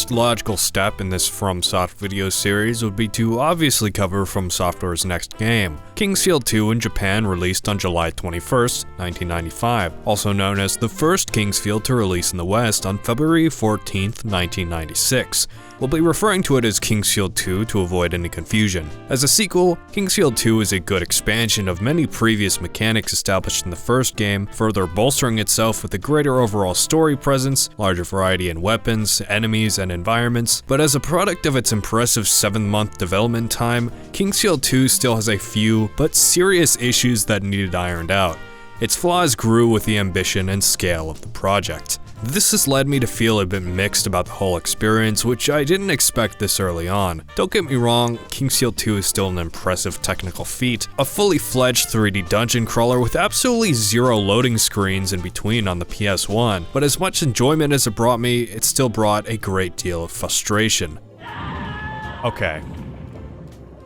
first logical step in this FromSoft video series would be to obviously cover FromSoftware's next game, King's Field 2 in Japan, released on July 21st, 1995, also known as the first King's Field to release in the West on February 14th, 1996. We'll be referring to it as King's Field 2 to avoid any confusion. As a sequel, King's Field 2 is a good expansion of many previous mechanics established in the first game, further bolstering itself with a greater overall story presence, larger variety in weapons, enemies, and environments. But as a product of its impressive 7-month development time, King's Field 2 still has a few, but serious issues that needed ironed out. Its flaws grew with the ambition and scale of the project. This has led me to feel a bit mixed about the whole experience, which I didn't expect this early on. Don't get me wrong, King's Field 2 is still an impressive technical feat, a fully fledged 3D dungeon crawler with absolutely zero loading screens in between on the PS1, but as much enjoyment as it brought me, it still brought a great deal of frustration. Okay.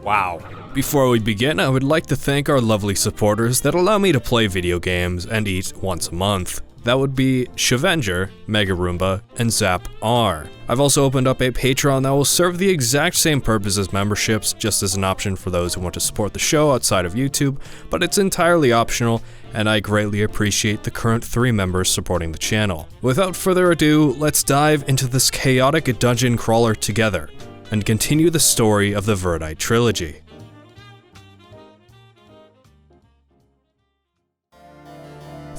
Wow. Before we begin, I would like to thank our lovely supporters that allow me to play video games and eat once a month. That would be Shavenger, Mega Roomba, and Zap R. I've also opened up a Patreon that will serve the exact same purpose as memberships, just as an option for those who want to support the show outside of YouTube, but it's entirely optional, and I greatly appreciate the current 3 members supporting the channel. Without further ado, let's dive into this chaotic dungeon crawler together, and continue the story of the Verdite trilogy.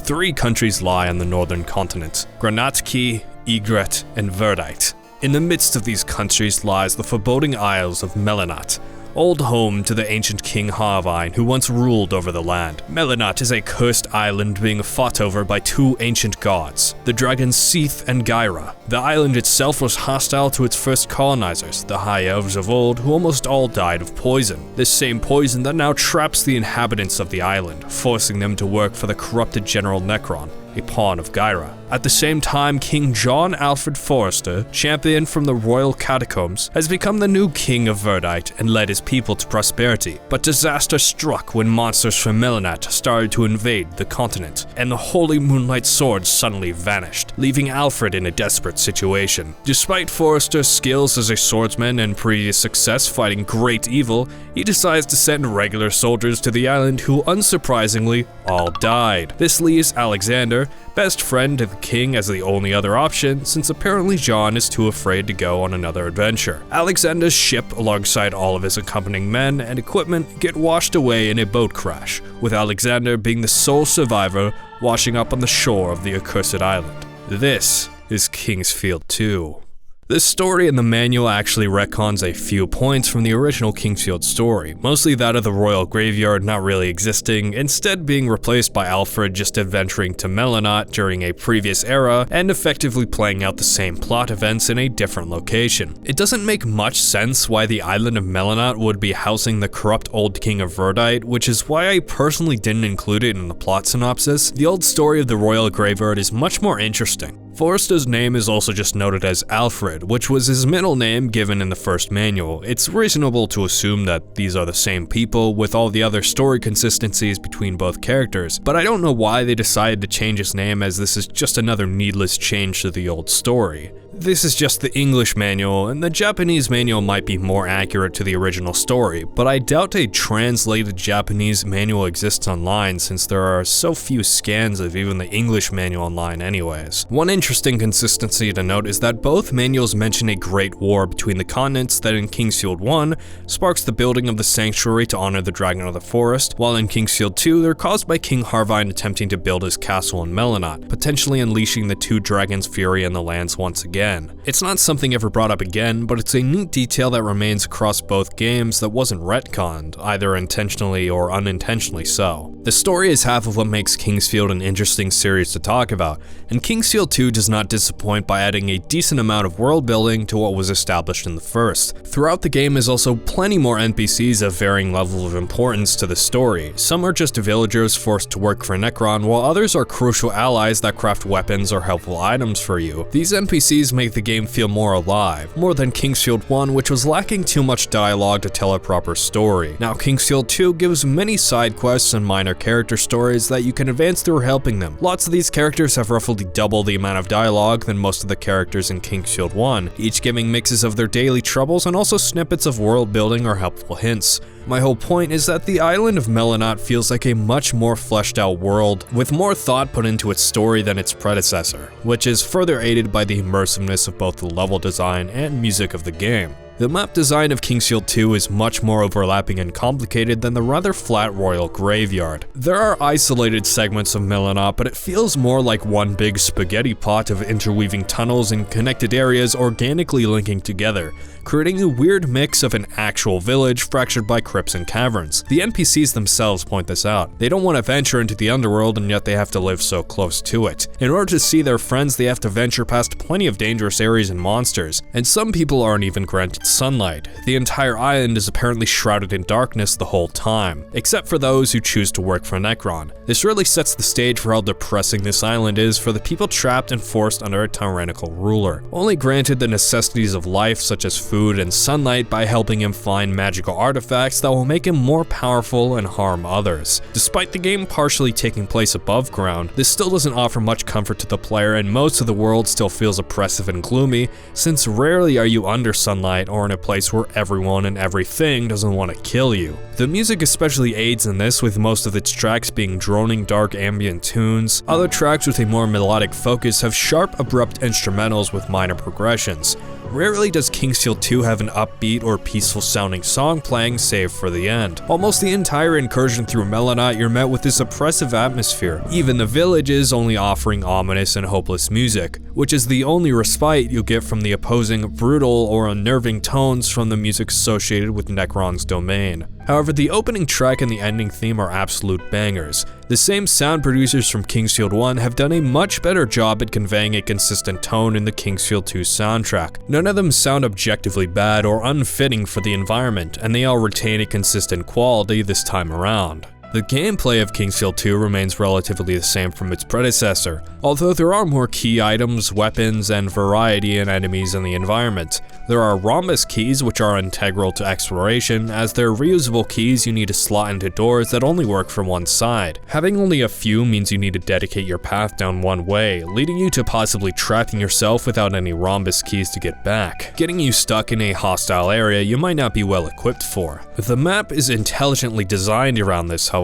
3 countries lie on the northern continent: Granatki, Ygritte, and Verdite. In the midst of these countries lies the foreboding Isles of Melinat, old home to the ancient King Harvine who once ruled over the land. Melinat is a cursed island being fought over by 2 ancient gods, the dragons Seath and Gyra. The island itself was hostile to its first colonizers, the High Elves of old, who almost all died of poison. This same poison that now traps the inhabitants of the island, forcing them to work for the corrupted General Necron, a pawn of Gyra. At the same time, King John Alfred Forrester, champion from the royal catacombs, has become the new king of Verdite and led his people to prosperity. But disaster struck when monsters from Melinat started to invade the continent, and the Holy Moonlight Sword suddenly vanished, leaving Alfred in a desperate situation. Despite Forrester's skills as a swordsman and previous success fighting great evil, he decides to send regular soldiers to the island who, unsurprisingly, all died. This leaves Alexander, best friend to the king, as the only other option, since apparently John is too afraid to go on another adventure. Alexander's ship, alongside all of his accompanying men and equipment, get washed away in a boat crash, with Alexander being the sole survivor, washing up on the shore of the accursed island. This is King's Field 2. This story in the manual actually retcons a few points from the original King's Field story, mostly that of the royal graveyard not really existing, instead being replaced by Alfred just adventuring to Melinat during a previous era and effectively playing out the same plot events in a different location. It doesn't make much sense why the island of Melinat would be housing the corrupt old king of Verdite, which is why I personally didn't include it in the plot synopsis. The old story of the royal graveyard is much more interesting. Forrester's name is also just noted as Alfred, which was his middle name given in the first manual. It's reasonable to assume that these are the same people, with all the other story consistencies between both characters, but I don't know why they decided to change his name, as this is just another needless change to the old story. This is just the English manual, and the Japanese manual might be more accurate to the original story, but I doubt a translated Japanese manual exists online since there are so few scans of even the English manual online anyways. One interesting consistency to note is that both manuals mention a great war between the continents that in King's Field 1 sparks the building of the sanctuary to honor the Dragon of the Forest, while in King's Field 2 they're caused by King Harvine attempting to build his castle in Melinat, potentially unleashing the 2 dragons' fury in the lands once again. It's not something ever brought up again, but it's a neat detail that remains across both games that wasn't retconned, either intentionally or unintentionally so. The story is half of what makes King's Field an interesting series to talk about, and King's Field 2 does not disappoint by adding a decent amount of world building to what was established in the first. Throughout the game is also plenty more NPCs of varying level of importance to the story. Some are just villagers forced to work for Necron, while others are crucial allies that craft weapons or helpful items for you. These NPCs these make the game feel more alive, more than Kingsfield 1, which was lacking too much dialogue to tell a proper story. Now Kingsfield 2 gives many side quests and minor character stories that you can advance through helping them. Lots of these characters have roughly double the amount of dialogue than most of the characters in Kingsfield 1, each giving mixes of their daily troubles and also snippets of world building or helpful hints. My whole point is that the island of Melanaut feels like a much more fleshed out world, with more thought put into its story than its predecessor, which is further aided by the immersiveness of both the level design and music of the game. The map design of Kingsfield 2 is much more overlapping and complicated than the rather flat Royal Graveyard. There are isolated segments of Melanaut, but it feels more like one big spaghetti pot of interweaving tunnels and connected areas organically linking together, creating a weird mix of an actual village fractured by crypts and caverns. The NPCs themselves point this out. They don't want to venture into the underworld, and yet they have to live so close to it. In order to see their friends, they have to venture past plenty of dangerous areas and monsters, and some people aren't even granted sunlight. The entire island is apparently shrouded in darkness the whole time, except for those who choose to work for Necron. This really sets the stage for how depressing this island is for the people trapped and forced under a tyrannical ruler, only granted the necessities of life such as food and sunlight by helping him find magical artifacts that will make him more powerful and harm others. Despite the game partially taking place above ground, this still doesn't offer much comfort to the player, and most of the world still feels oppressive and gloomy, since rarely are you under sunlight or in a place where everyone and everything doesn't want to kill you. The music especially aids in this, with most of its tracks being droning dark ambient tunes. Other tracks with a more melodic focus have sharp abrupt instrumentals with minor progressions. Rarely does Kingsfield 2 have an upbeat or peaceful sounding song playing save for the end. Almost the entire incursion through Melanaut you're met with this oppressive atmosphere, even the villages only offering ominous and hopeless music, which is the only respite you'll get from the opposing brutal or unnerving tones from the music associated with Necron's domain. However, the opening track and the ending theme are absolute bangers. The same sound producers from Kingsfield 1 have done a much better job at conveying a consistent tone in the Kingsfield 2 soundtrack. None of them sound objectively bad or unfitting for the environment, and they all retain a consistent quality this time around. The gameplay of Kingsfield 2 remains relatively the same from its predecessor, although there are more key items, weapons, and variety in enemies in the environment. There are rhombus keys, which are integral to exploration, as they're reusable keys you need to slot into doors that only work from one side. Having only a few means you need to dedicate your path down one way, leading you to possibly trapping yourself without any rhombus keys to get back, getting you stuck in a hostile area you might not be well equipped for. The map is intelligently designed around this, however.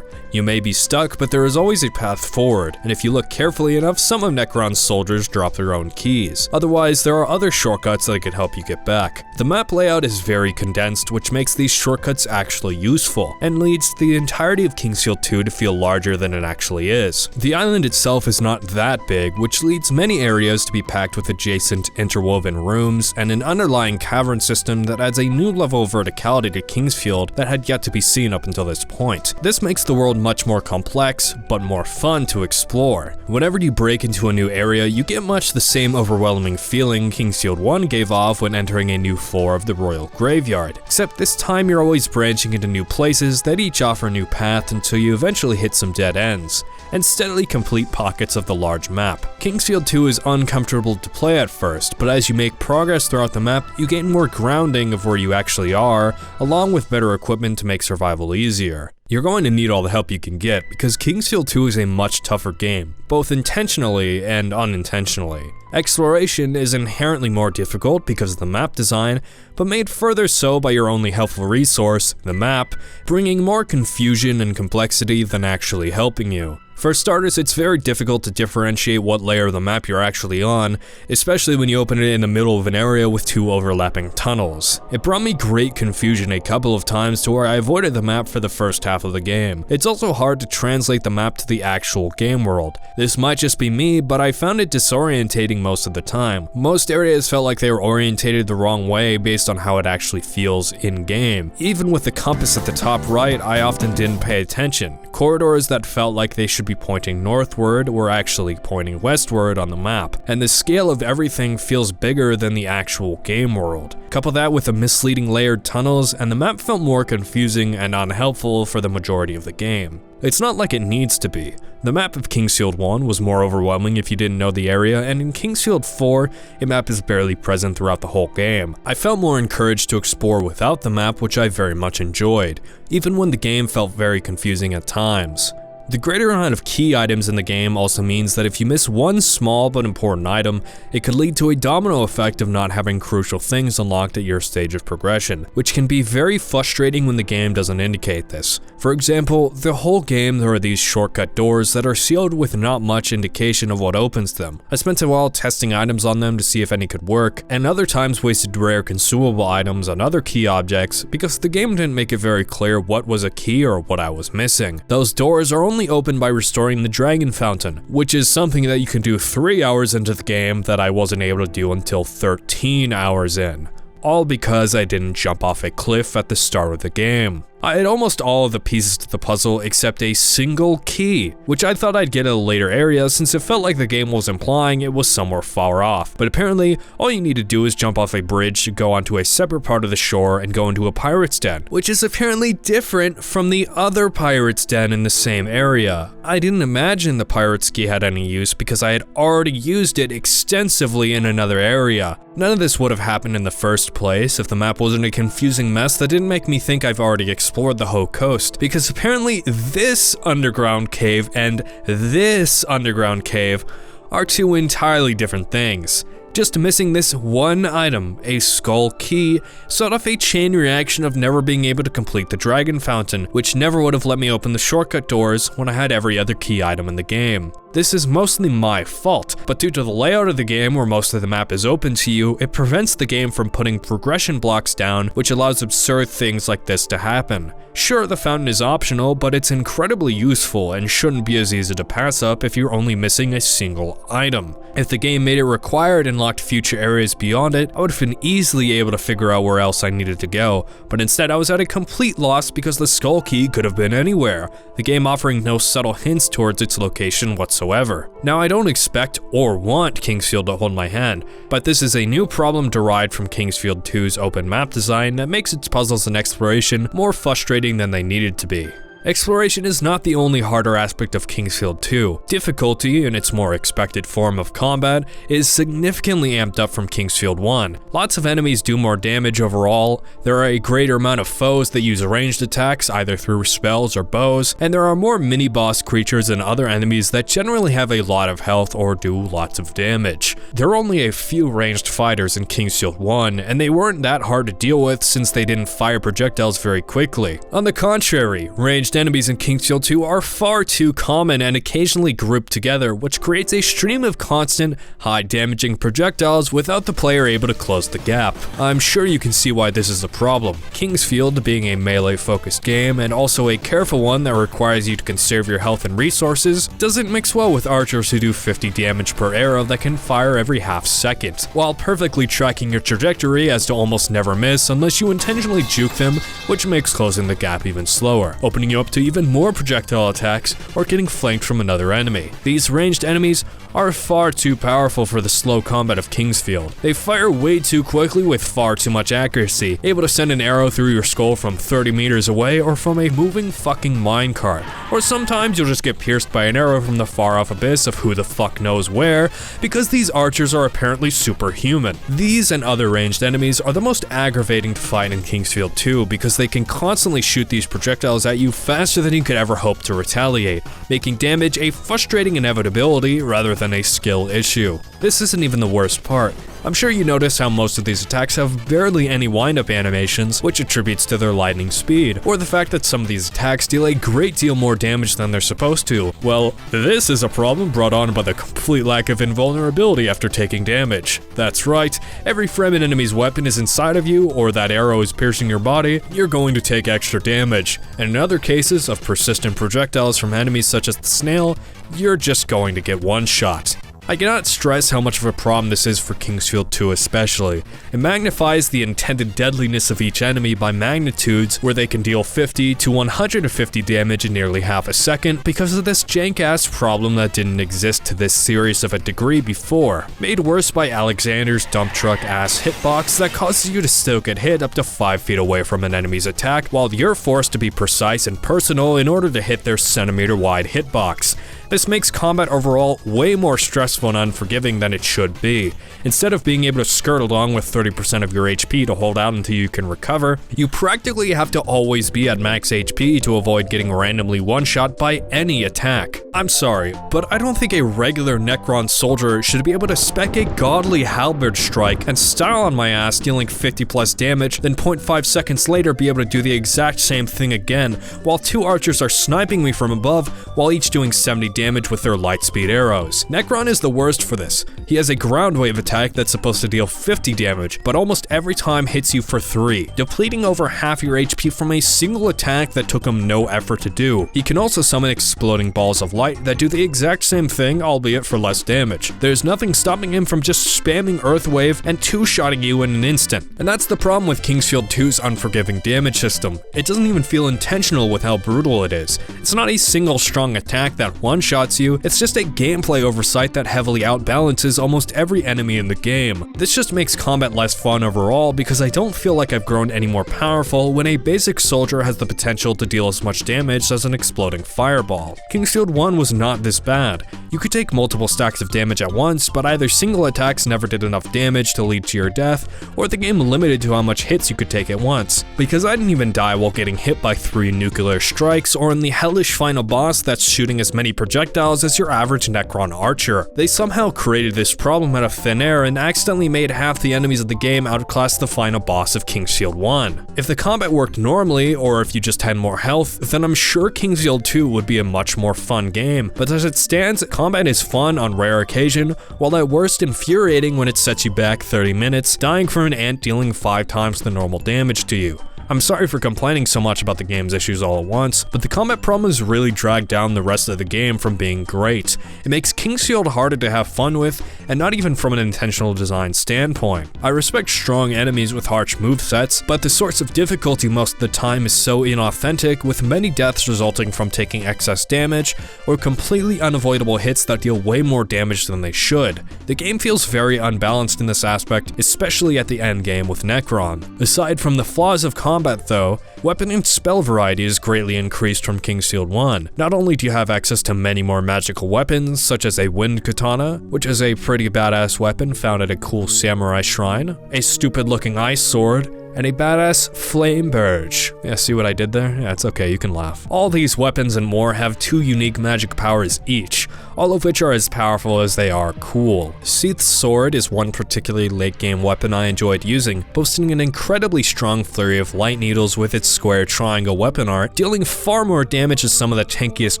You may be stuck, but there is always a path forward, and if you look carefully enough, some of Necron's soldiers drop their own keys. Otherwise, there are other shortcuts that could help you get back. The map layout is very condensed, which makes these shortcuts actually useful, and leads the entirety of Kingsfield 2 to feel larger than it actually is. The island itself is not that big, which leads many areas to be packed with adjacent interwoven rooms, and an underlying cavern system that adds a new level of verticality to Kingsfield that had yet to be seen up until this point. This makes the world much more complex, but more fun to explore. Whenever you break into a new area, you get much the same overwhelming feeling Kingsfield 1 gave off when entering a new floor of the Royal Graveyard, except this time you're always branching into new places that each offer a new path until you eventually hit some dead ends, and steadily complete pockets of the large map. Kingsfield 2 is uncomfortable to play at first, but as you make progress throughout the map, you gain more grounding of where you actually are, along with better equipment to make survival easier. You're going to need all the help you can get, because Kingsfield 2 is a much tougher game, both intentionally and unintentionally. Exploration is inherently more difficult because of the map design, but made further so by your only helpful resource, the map, bringing more confusion and complexity than actually helping you. For starters, it's very difficult to differentiate what layer of the map you're actually on, especially when you open it in the middle of an area with two overlapping tunnels. It brought me great confusion a couple of times to where I avoided the map for the first half of the game. It's also hard to translate the map to the actual game world. This might just be me, but I found it disorientating most of the time. Most areas felt like they were orientated the wrong way based on how it actually feels in-game. Even with the compass at the top right, I often didn't pay attention. Corridors that felt like they should be be pointing northward were actually pointing westward on the map, and the scale of everything feels bigger than the actual game world. Couple that with the misleading layered tunnels, and the map felt more confusing and unhelpful for the majority of the game. It's not like it needs to be. The map of Kingsfield 1 was more overwhelming if you didn't know the area, and in Kingsfield 4, a map is barely present throughout the whole game. I felt more encouraged to explore without the map, which I very much enjoyed, even when the game felt very confusing at times. The greater amount of key items in the game also means that if you miss one small but important item, it could lead to a domino effect of not having crucial things unlocked at your stage of progression, which can be very frustrating when the game doesn't indicate this. For example, the whole game there are these shortcut doors that are sealed with not much indication of what opens them. I spent a while testing items on them to see if any could work, and other times wasted rare consumable items on other key objects because the game didn't make it very clear what was a key or what I was missing. Those doors are only opened by restoring the dragon fountain, which is something that you can do 3 hours into the game that I wasn't able to do until 13 hours in. All because I didn't jump off a cliff at the start of the game. I had almost all of the pieces to the puzzle except a single key, which I thought I'd get at a later area since it felt like the game was implying it was somewhere far off. But apparently, all you need to do is jump off a bridge to go onto a separate part of the shore and go into a pirate's den, which is apparently different from the other pirate's den in the same area. I didn't imagine the pirate's key had any use because I had already used it extensively in another area. None of this would have happened in the first place if the map wasn't a confusing mess that didn't make me think I've already explored the whole coast, because apparently this underground cave and this underground cave are two entirely different things. Just missing this one item, a skull key, set off a chain reaction of never being able to complete the dragon fountain, which never would have let me open the shortcut doors when I had every other key item in the game. This is mostly my fault, but due to the layout of the game where most of the map is open to you, it prevents the game from putting progression blocks down, which allows absurd things like this to happen. Sure, the fountain is optional, but it's incredibly useful and shouldn't be as easy to pass up if you're only missing a single item. If the game made it required and locked future areas beyond it, I would have been easily able to figure out where else I needed to go, but instead I was at a complete loss because the skull key could have been anywhere, the game offering no subtle hints towards its location whatsoever. Now, I don't expect or want Kingsfield to hold my hand, but this is a new problem derived from Kingsfield 2's open map design that makes its puzzles and exploration more frustrating than they needed to be. Exploration is not the only harder aspect of Kingsfield 2. Difficulty, in its more expected form of combat, is significantly amped up from Kingsfield 1. Lots of enemies do more damage overall, there are a greater amount of foes that use ranged attacks either through spells or bows, and there are more mini-boss creatures and other enemies that generally have a lot of health or do lots of damage. There are only a few ranged fighters in Kingsfield 1, and they weren't that hard to deal with since they didn't fire projectiles very quickly. On the contrary, ranged enemies in Kingsfield 2 are far too common and occasionally grouped together, which creates a stream of constant, high-damaging projectiles without the player able to close the gap. I'm sure you can see why this is a problem. Kingsfield, being a melee-focused game and also a careful one that requires you to conserve your health and resources, doesn't mix well with archers who do 50 damage per arrow that can fire every half second, while perfectly tracking your trajectory as to almost never miss unless you intentionally juke them, which makes closing the gap even slower, opening you up to even more projectile attacks or getting flanked from another enemy. These ranged enemies are far too powerful for the slow combat of Kingsfield. They fire way too quickly with far too much accuracy, able to send an arrow through your skull from 30 meters away or from a moving fucking minecart. Or sometimes you'll just get pierced by an arrow from the far off abyss of who the fuck knows where, because these archers are apparently superhuman. These and other ranged enemies are the most aggravating to fight in Kingsfield 2 because they can constantly shoot these projectiles at you faster than you could ever hope to retaliate, making damage a frustrating inevitability rather than a skill issue. This isn't even the worst part. I'm sure you notice how most of these attacks have barely any wind-up animations, which attributes to their lightning speed, or the fact that some of these attacks deal a great deal more damage than they're supposed to. Well, this is a problem brought on by the complete lack of invulnerability after taking damage. That's right, every frame an enemy's weapon is inside of you, or that arrow is piercing your body, you're going to take extra damage, and in other cases of persistent projectiles from enemies such as the snail, you're just going to get one shot. I cannot stress how much of a problem this is for King's Field 2 especially. It magnifies the intended deadliness of each enemy by magnitudes where they can deal 50 to 150 damage in nearly half a second because of this jank-ass problem that didn't exist to this serious of a degree before, made worse by Alexander's dump truck ass hitbox that causes you to still get hit up to 5 feet away from an enemy's attack while you're forced to be precise and personal in order to hit their centimeter wide hitbox. This makes combat overall way more stressful and unforgiving than it should be. Instead of being able to skirt along with 30% of your HP to hold out until you can recover, you practically have to always be at max HP to avoid getting randomly one-shot by any attack. I'm sorry, but I don't think a regular Necron soldier should be able to spec a godly halberd strike and style on my ass dealing 50 plus damage, then 0.5 seconds later be able to do the exact same thing again, while 2 archers are sniping me from above while each doing 70 damage with their light speed arrows. Necron is the worst for this. He has a ground wave attack that's supposed to deal 50 damage, but almost every time hits you for 3, depleting over half your HP from a single attack that took him no effort to do. He can also summon exploding balls of light that do the exact same thing, albeit for less damage. There's nothing stopping him from just spamming Earth Wave and two-shotting you in an instant. And that's the problem with King's Field 2's unforgiving damage system. It doesn't even feel intentional with how brutal it is. It's not a single strong attack that one-shots you, it's just a gameplay oversight that heavily outbalances almost every enemy in the game. This just makes combat less fun overall because I don't feel like I've grown any more powerful when a basic soldier has the potential to deal as much damage as an exploding fireball. King's Field 1 was not this bad. You could take multiple stacks of damage at once, but either single attacks never did enough damage to lead to your death, or the game limited to how much hits you could take at once. Because I didn't even die while getting hit by 3 nuclear strikes, or in the hellish final boss that's shooting as many projectiles as your average Necron archer. They somehow created this problem out of thin air and accidentally made half the enemies of the game outclass the final boss of King's Field 1. If the combat worked normally, or if you just had more health, then I'm sure King's Field 2 would be a much more fun game. But as it stands, combat is fun on rare occasion, while at worst infuriating when it sets you back 30 minutes, dying from an ant dealing 5 times the normal damage to you. I'm sorry for complaining so much about the game's issues all at once, but the combat problems really drag down the rest of the game from being great. It makes King's Field harder to have fun with, and not even from an intentional design standpoint. I respect strong enemies with harsh movesets, but the source of difficulty most of the time is so inauthentic, with many deaths resulting from taking excess damage, or completely unavoidable hits that deal way more damage than they should. The game feels very unbalanced in this aspect, especially at the end game with Necron. Aside from the flaws of combat though, weapon and spell variety is greatly increased from King's Field 1. Not only do you have access to many more magical weapons, such as a wind katana, which is a pretty badass weapon found at a cool samurai shrine, a stupid looking ice sword, and a badass flame burge. Yeah, see what I did there? Yeah, it's okay, you can laugh. All these weapons and more have 2 unique magic powers each, all of which are as powerful as they are cool. Seath's sword is one particularly late game weapon I enjoyed using, boasting an incredibly strong flurry of light needles with its square triangle weapon art, dealing far more damage to some of the tankiest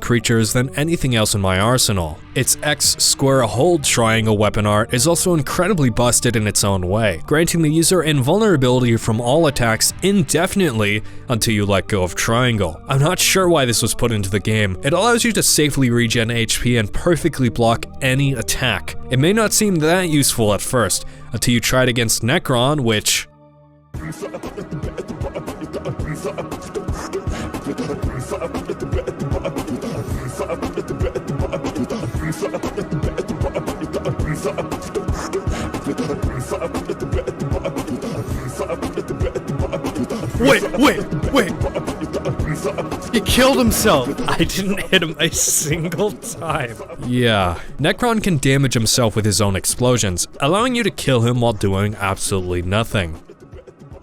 creatures than anything else in my arsenal. Its X square hold triangle weapon art is also incredibly busted in its own way, granting the user invulnerability from all attacks indefinitely until you let go of triangle. I'm not sure why this was put into the game. It allows you to safely regen HP and perfectly block any attack. It may not seem that useful at first, until you try it against Necron, which... Wait. He killed himself. I didn't hit him a single time. Yeah, Necron can damage himself with his own explosions, allowing you to kill him while doing absolutely nothing.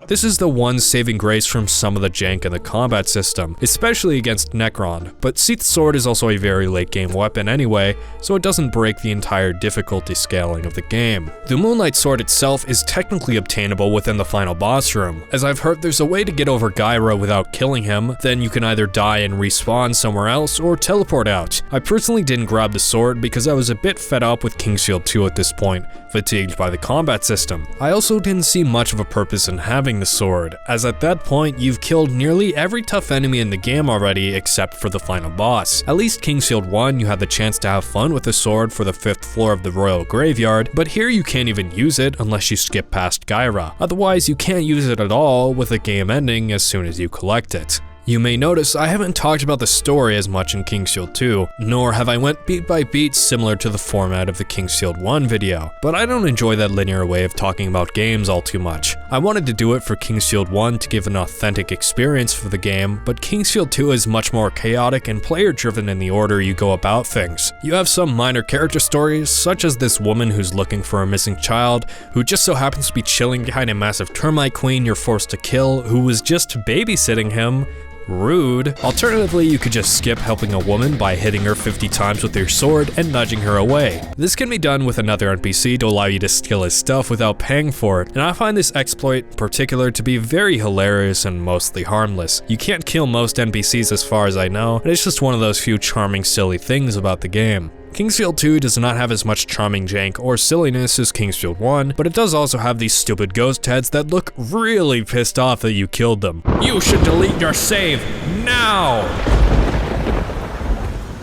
This is the one saving grace from some of the jank in the combat system, especially against Necron, but Seath's sword is also a very late game weapon anyway, so it doesn't break the entire difficulty scaling of the game. The Moonlight Sword itself is technically obtainable within the final boss room. As I've heard, there's a way to get over Gyra without killing him, then you can either die and respawn somewhere else or teleport out. I personally didn't grab the sword because I was a bit fed up with King's Field 2 at this point, fatigued by the combat system. I also didn't see much of a purpose in having using the sword, as at that point you've killed nearly every tough enemy in the game already except for the final boss. At least Kingsfield 1 you had the chance to have fun with the sword for the 5th floor of the Royal Graveyard, but here you can't even use it unless you skip past Gyra. Otherwise you can't use it at all, with the game ending as soon as you collect it. You may notice I haven't talked about the story as much in Kingsfield 2, nor have I went beat by beat similar to the format of the Kingsfield 1 video, but I don't enjoy that linear way of talking about games all too much. I wanted to do it for Kingsfield 1 to give an authentic experience for the game, but Kingsfield 2 is much more chaotic and player driven in the order you go about things. You have some minor character stories, such as this woman who's looking for a missing child, who just so happens to be chilling behind a massive termite queen you're forced to kill, who was just babysitting him. Rude. Alternatively, you could just skip helping a woman by hitting her 50 times with your sword and nudging her away. This can be done with another NPC to allow you to steal his stuff without paying for it, and I find this exploit in particular to be very hilarious and mostly harmless. You can't kill most NPCs as far as I know, and it's just one of those few charming silly things about the game. Kingsfield 2 does not have as much charming jank or silliness as Kingsfield 1, but it does also have these stupid ghost heads that look really pissed off that you killed them. You should delete your save now!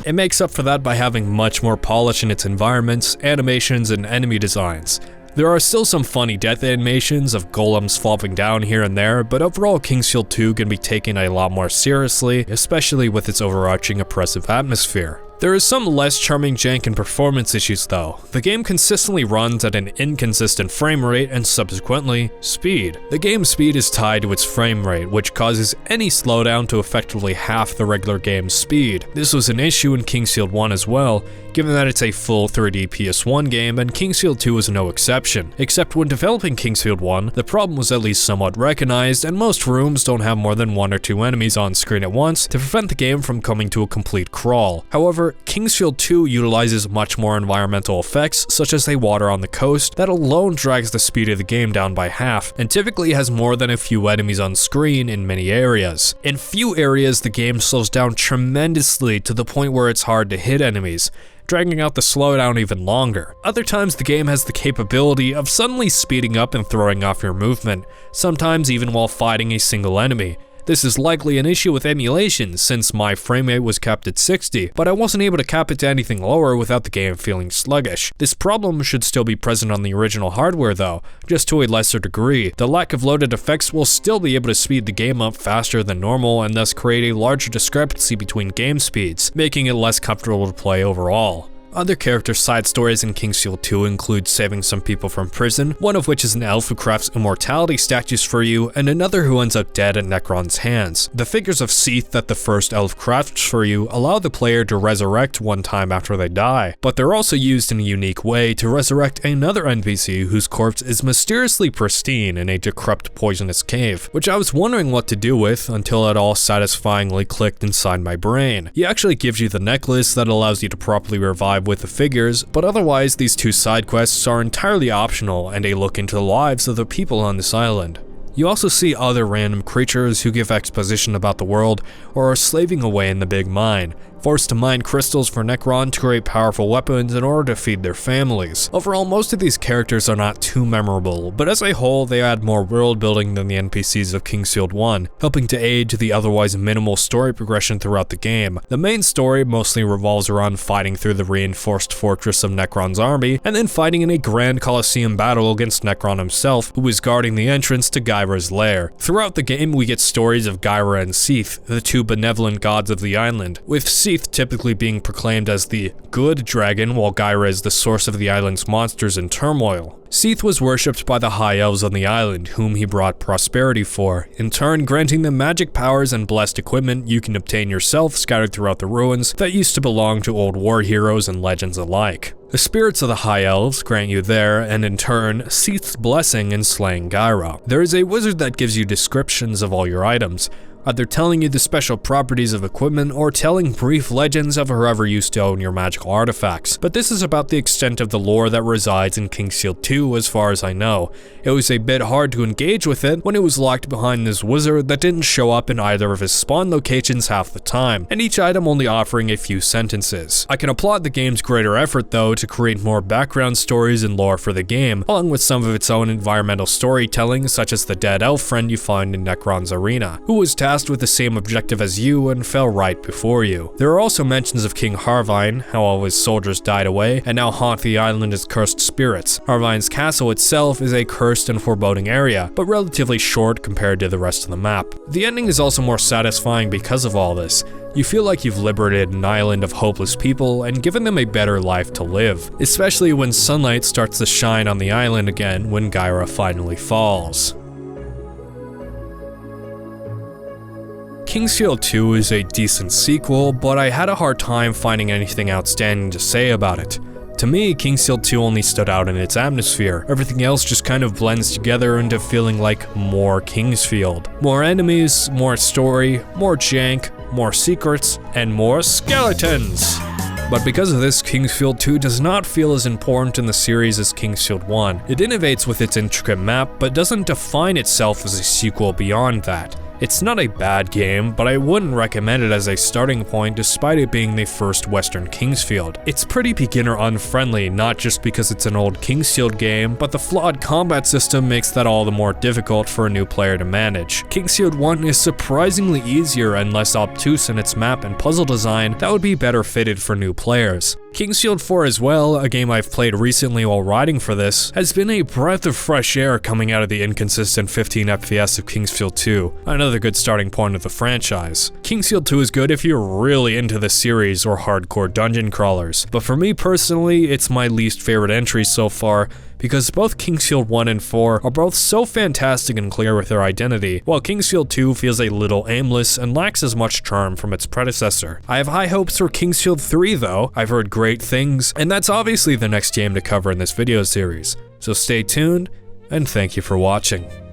It makes up for that by having much more polish in its environments, animations, and enemy designs. There are still some funny death animations of golems falling down here and there, but overall Kingsfield 2 can be taken a lot more seriously, especially with its overarching oppressive atmosphere. There is some less charming jank and performance issues though. The game consistently runs at an inconsistent frame rate and subsequently, speed. The game's speed is tied to its frame rate, which causes any slowdown to effectively half the regular game's speed. This was an issue in Kingsfield 1 as well, given that it's a full 3D PS1 game and Kingsfield 2 is no exception. Except when developing Kingsfield 1, the problem was at least somewhat recognized, and most rooms don't have more than 1 or 2 enemies on screen at once to prevent the game from coming to a complete crawl. However, Kingsfield 2 utilizes much more environmental effects, such as the water on the coast, that alone drags the speed of the game down by half, and typically has more than a few enemies on screen in many areas. In few areas, the game slows down tremendously to the point where it's hard to hit enemies, dragging out the slowdown even longer. Other times the game has the capability of suddenly speeding up and throwing off your movement, sometimes even while fighting a single enemy. This is likely an issue with emulation since my frame rate was capped at 60, but I wasn't able to cap it to anything lower without the game feeling sluggish. This problem should still be present on the original hardware though, just to a lesser degree. The lack of loaded effects will still be able to speed the game up faster than normal and thus create a larger discrepancy between game speeds, making it less comfortable to play overall. Other character side stories in Kingsfield 2 include saving some people from prison, one of which is an elf who crafts immortality statues for you, and another who ends up dead at Necron's hands. The figures of Seath that the first elf crafts for you allow the player to resurrect one time after they die, but they're also used in a unique way to resurrect another NPC whose corpse is mysteriously pristine in a decrepit poisonous cave, which I was wondering what to do with until it all satisfyingly clicked inside my brain. He actually gives you the necklace that allows you to properly revive with the figures, but otherwise these 2 side quests are entirely optional and a look into the lives of the people on this island. You also see other random creatures who give exposition about the world or are slaving away in the big mine, forced to mine crystals for Necron to create powerful weapons in order to feed their families. Overall, most of these characters are not too memorable, but as a whole they add more world building than the NPCs of Kingsfield 1, helping to aid to the otherwise minimal story progression throughout the game. The main story mostly revolves around fighting through the reinforced fortress of Necron's army, and then fighting in a grand Colosseum battle against Necron himself, who is guarding the entrance to Gyra's lair. Throughout the game we get stories of Gyra and Seath, the 2 benevolent gods of the island, with Seath typically being proclaimed as the good dragon while Gyra is the source of the island's monsters and turmoil. Seath was worshipped by the high elves on the island, whom he brought prosperity for, in turn granting them magic powers and blessed equipment you can obtain yourself scattered throughout the ruins that used to belong to old war heroes and legends alike. The spirits of the high elves grant you their, and in turn, Seath's blessing in slaying Gyra. There is a wizard that gives you descriptions of all your items, either telling you the special properties of equipment or telling brief legends of whoever used to own your magical artifacts. But this is about the extent of the lore that resides in King's Field 2 as far as I know. It was a bit hard to engage with it when it was locked behind this wizard that didn't show up in either of his spawn locations half the time, and each item only offering a few sentences. I can applaud the game's greater effort though to create more background stories and lore for the game, along with some of its own environmental storytelling, such as the dead elf friend you find in Necron's arena, who was tasked with the same objective as you and fell right before you. There are also mentions of King Harvine, how all his soldiers died away and now haunt the island as cursed spirits. Harvine's castle itself is a cursed and foreboding area, but relatively short compared to the rest of the map. The ending is also more satisfying because of all this. You feel like you've liberated an island of hopeless people and given them a better life to live, especially when sunlight starts to shine on the island again when Gyra finally falls. King's Field 2 is a decent sequel, but I had a hard time finding anything outstanding to say about it. To me, King's Field 2 only stood out in its atmosphere. Everything else just kind of blends together into feeling like more King's Field. More enemies, more story, more jank, more secrets, and more skeletons. But because of this, King's Field 2 does not feel as important in the series as King's Field 1. It innovates with its intricate map, but doesn't define itself as a sequel beyond that. It's not a bad game, but I wouldn't recommend it as a starting point despite it being the first Western King's Field. It's pretty beginner unfriendly, not just because it's an old King's Field game, but the flawed combat system makes that all the more difficult for a new player to manage. King's Field 1 is surprisingly easier and less obtuse in its map and puzzle design that would be better fitted for new players. King's Field 4 as well, a game I've played recently while writing for this, has been a breath of fresh air coming out of the inconsistent 15 FPS of King's Field 2, another good starting point of the franchise. King's Field 2 is good if you're really into the series or hardcore dungeon crawlers, but for me personally, it's my least favorite entry so far, because both King's Field 1 and 4 are both so fantastic and clear with their identity, while King's Field 2 feels a little aimless and lacks as much charm from its predecessor. I have high hopes for King's Field 3 though. I've heard great things, and that's obviously the next game to cover in this video series. So stay tuned, and thank you for watching.